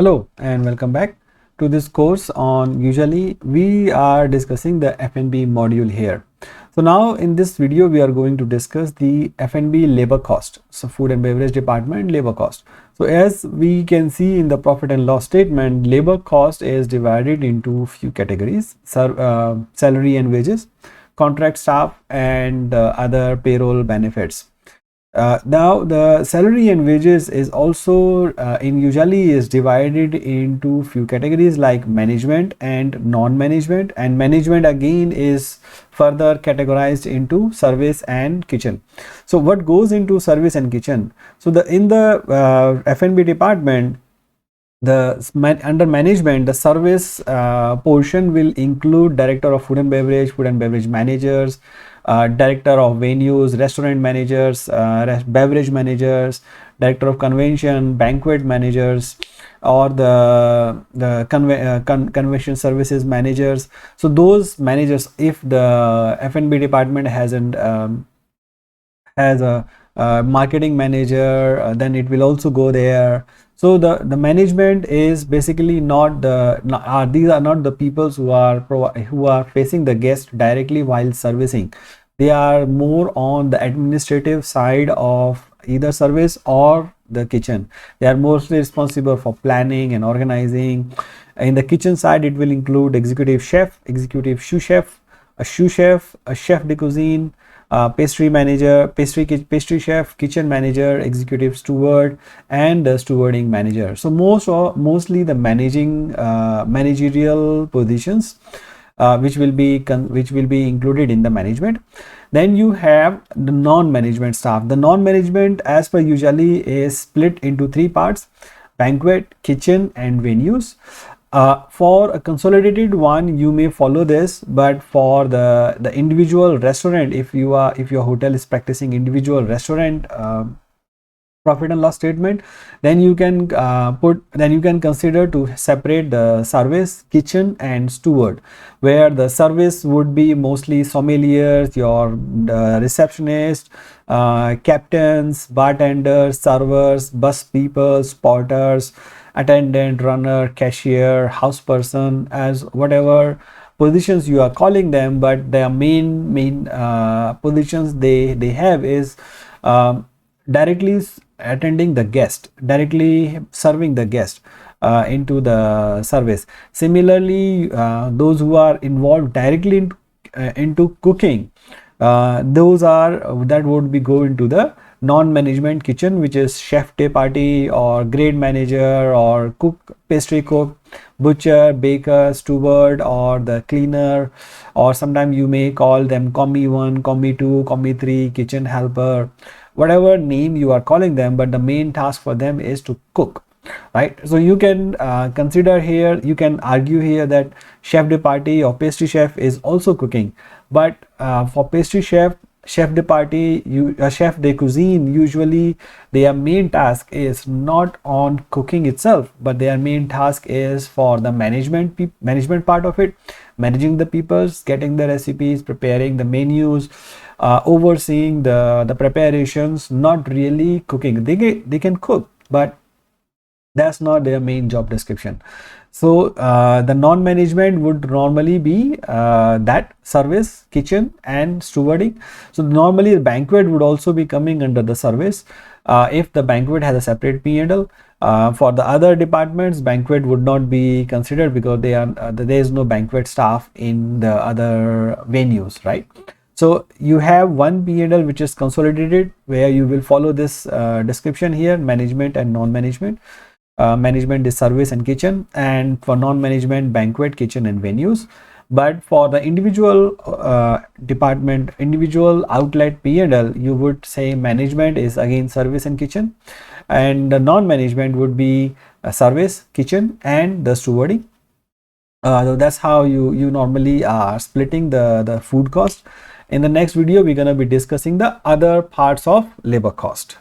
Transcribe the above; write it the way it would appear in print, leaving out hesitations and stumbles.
Hello and welcome back to this course on usually we are discussing the F&B module here. So now in this video we are going to discuss the F&B labor cost. So food and beverage department labor cost. So as we can see in the profit and loss statement, labor cost is divided into few categories: salary and wages, contract staff, and other payroll benefits. Now the salary and wages is also in usually is divided into few categories like management and non-management, and management again is further categorized into service and kitchen. So what goes into service and kitchen? So the in the F&B department, under management, the service portion will include director of food and beverage managers, director of venues, restaurant managers, beverage managers, director of convention, banquet managers, or the convention services managers. So those managers, if the F&B department hasn't has a marketing manager, then it will also go there. So the management is basically not these are not the people who are facing the guest directly while servicing. They are more on the administrative side of either service or the kitchen. They are mostly responsible for planning and organizing. In the kitchen side, it will include executive chef, executive sous chef, a chef de cuisine, pastry manager, pastry chef, kitchen manager, executive steward, and the stewarding manager. So mostly the managerial positions which will be included in the management. Then you have the non-management staff. The non-management, as per usually, is split into three parts: banquet, kitchen, and venues. For a consolidated one, you may follow this, but for the individual restaurant, if your hotel is practicing individual restaurant profit and loss statement, then you can consider to separate the service, kitchen, and steward, where the service would be mostly sommeliers, your receptionist, captains, bartenders, servers, bus people, porters, attendant, runner, cashier, house person, as whatever positions you are calling them, but their main positions they have is directly attending the guest, directly serving the guest into the service. Similarly, those who are involved directly into cooking, that would be go into the non-management kitchen, which is chef de partie or grade manager or cook, pastry cook, butcher, baker, steward, or the cleaner, or sometimes you may call them commis 1, commis 2, commis 3, kitchen helper, whatever name you are calling them, but the main task for them is to cook, right? So you can consider here, you can argue here that chef de partie or pastry chef is also cooking, but for pastry chef de partie, chef de cuisine, usually their main task is not on cooking itself, but their main task is for the management part of it, managing the peoples, getting the recipes, preparing the menus, overseeing the preparations, not really cooking. They can cook, but that's not their main job description. So the non-management would normally be that service, kitchen, and stewarding. So normally the banquet would also be coming under the service if the banquet has a separate P&L. For the other departments, banquet would not be considered because there is no banquet staff in the other venues, right? So you have one P&L which is consolidated, where you will follow this description here: management and non-management. Management is service and kitchen, and for non-management, banquet, kitchen, and venues. But for the individual department, individual outlet P&L, you would say management is again service and kitchen, and the non-management would be service, kitchen, and the stewarding. So that's how you normally are splitting the food cost. In the next video, we're going to be discussing the other parts of labor cost.